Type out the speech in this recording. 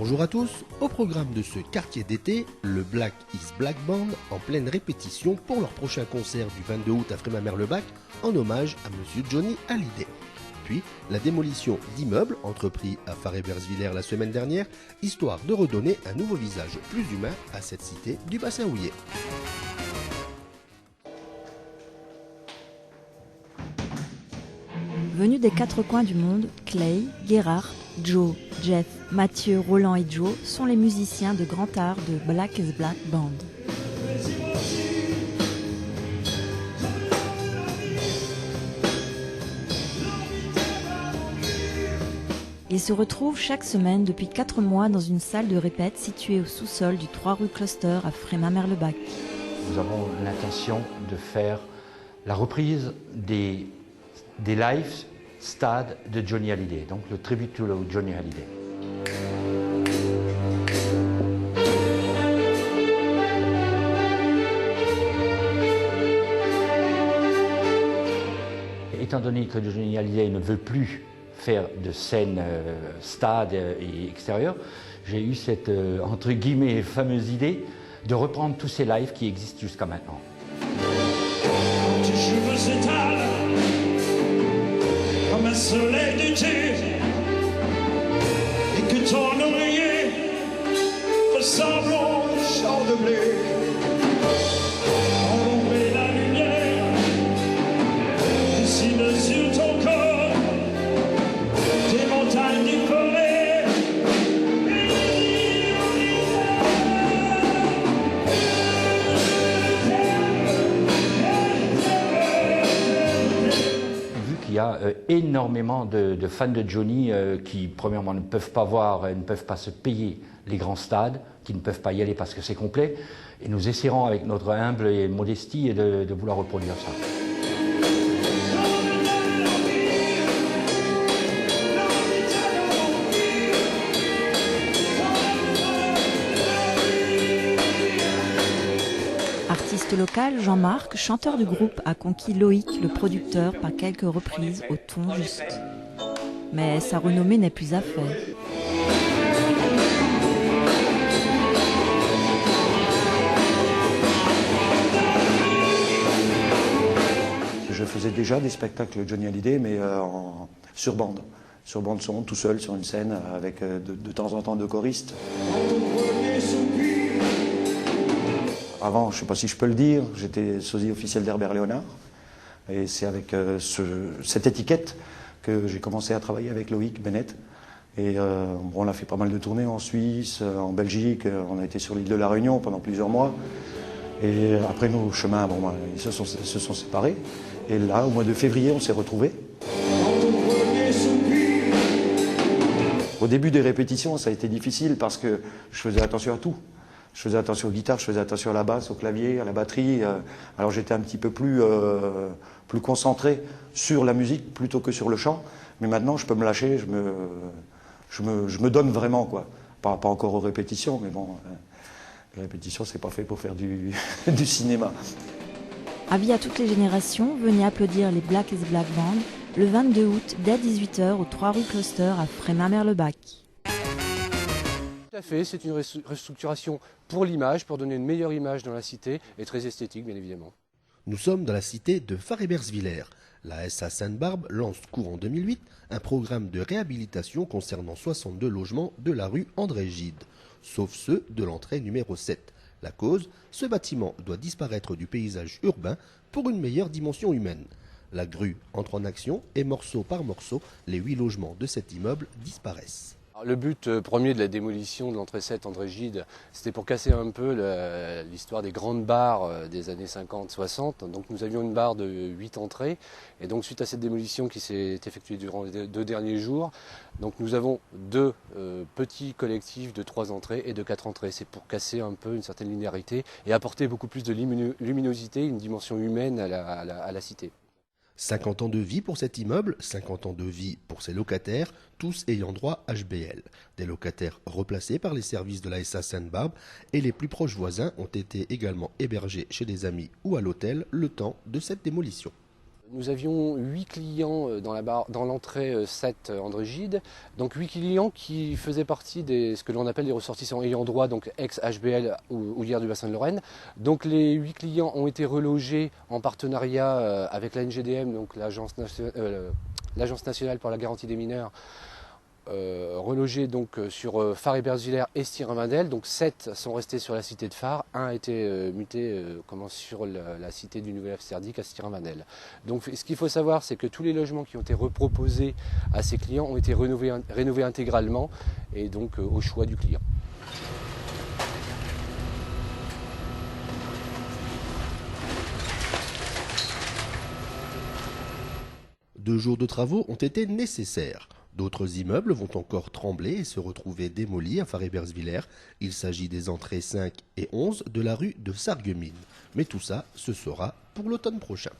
Bonjour à tous, au programme de ce quartier d'été, le Black is Black Band en pleine répétition pour leur prochain concert du 22 août à Frémin-Merlebach en hommage à Monsieur Johnny Hallyday. Puis la démolition d'immeubles entrepris à Fare-Ebersviller la semaine dernière, histoire de redonner un nouveau visage plus humain à cette cité du bassin houiller. Venus des quatre coins du monde, Clay, Gerhard, Joe, Jeff, Mathieu, Roland et Joe sont les musiciens de grand art de Black is Black Band. Ils se retrouvent chaque semaine depuis 4 mois dans une salle de répète située au sous-sol du 3 rue Closter à Frémin-Merlebach. Nous avons l'intention de faire la reprise des lives stade de Johnny Hallyday, donc le tribute to Johnny Hallyday. Étant donné que Johnny Hallyday ne veut plus faire de scène stade et extérieure, j'ai eu cette entre guillemets fameuse idée de reprendre tous ces lives qui existent jusqu'à maintenant. Comme un soleil d'été, et que ton oreiller ressemble au champ de blé. Enlever la lumière, dessine sur ton corps des montagnes du forêt. Il y a énormément de fans de Johnny qui, premièrement, ne peuvent pas voir, ne peuvent pas se payer les grands stades, qui ne peuvent pas y aller parce que c'est complet. Et nous essaierons, avec notre humble modestie, de vouloir reproduire ça. Artiste local, Jean-Marc, chanteur du groupe, a conquis Loïc, le producteur, par quelques reprises au ton juste. Mais sa renommée n'est plus à faire. Je faisais déjà des spectacles Johnny Hallyday, mais sur bande son, tout seul sur une scène, avec de temps en temps 2 choristes. Avant, je ne sais pas si je peux le dire, j'étais sosie officiel d'Herbert Léonard. Et c'est avec cette étiquette que j'ai commencé à travailler avec Loïc Bennett. Et on a fait pas mal de tournées en Suisse, en Belgique. On a été sur l'île de la Réunion pendant plusieurs mois. Et après, nos chemins ils se sont séparés. Et là, au mois de février, on s'est retrouvés. Au début des répétitions, ça a été difficile parce que je faisais attention à tout. Je faisais attention aux guitares, je faisais attention à la basse, au clavier, à la batterie. Alors j'étais un petit peu plus concentré sur la musique plutôt que sur le chant. Mais maintenant, je peux me lâcher, je me donne vraiment, quoi. Pas encore aux répétitions, mais bon, les répétitions, c'est pas fait pour faire du cinéma. Avis à toutes les générations, venez applaudir les Black is Black Band le 22 août dès 18h au 3 rue Closter à Frémin-Merlebach. Tout à fait, c'est une restructuration pour l'image, pour donner une meilleure image dans la cité et très esthétique bien évidemment. Nous sommes dans la cité de Fare-Ebersviller. La SA Sainte-Barbe lance courant 2008 un programme de réhabilitation concernant 62 logements de la rue André Gide, sauf ceux de l'entrée numéro 7. La cause, ce bâtiment doit disparaître du paysage urbain pour une meilleure dimension humaine. La grue entre en action et morceau par morceau, les 8 logements de cet immeuble disparaissent. Le but premier de la démolition de l'entrée 7 André Gide, c'était pour casser un peu l'histoire des grandes barres des années 50-60. Donc nous avions une barre de 8 entrées. Et donc suite à cette démolition qui s'est effectuée durant les 2 derniers jours, donc nous avons 2 petits collectifs de 3 entrées et de 4 entrées. C'est pour casser un peu une certaine linéarité et apporter beaucoup plus de luminosité, une dimension humaine à la cité. 50 ans de vie pour cet immeuble, 50 ans de vie pour ses locataires, tous ayant droit HBL. Des locataires replacés par les services de la SA Sainte-Barbe et les plus proches voisins ont été également hébergés chez des amis ou à l'hôtel le temps de cette démolition. Nous avions 8 clients dans l'entrée 7 André Gide, donc 8 clients qui faisaient partie de ce que l'on appelle les ressortissants ayant droit, donc ex-HBL ou Houillères du bassin de Lorraine. Donc les 8 clients ont été relogés en partenariat avec la NGDM, donc l'Agence nationale pour la garantie des mineurs, relogés donc sur Phare-Hébergevillers et Stirin-Wendel. Donc 7 sont restés sur la cité de Phare, 1 a été muté sur la cité du Nouvel Afsterdique à Stirin-Wendel. Donc ce qu'il faut savoir, c'est que tous les logements qui ont été reproposés à ces clients ont été rénovés intégralement et donc au choix du client. Deux jours de travaux ont été nécessaires. D'autres immeubles vont encore trembler et se retrouver démolis à Phare-Hébergevillers. Il s'agit des entrées 5 et 11 de la rue de Sarreguemines. Mais tout ça, ce sera pour l'automne prochain.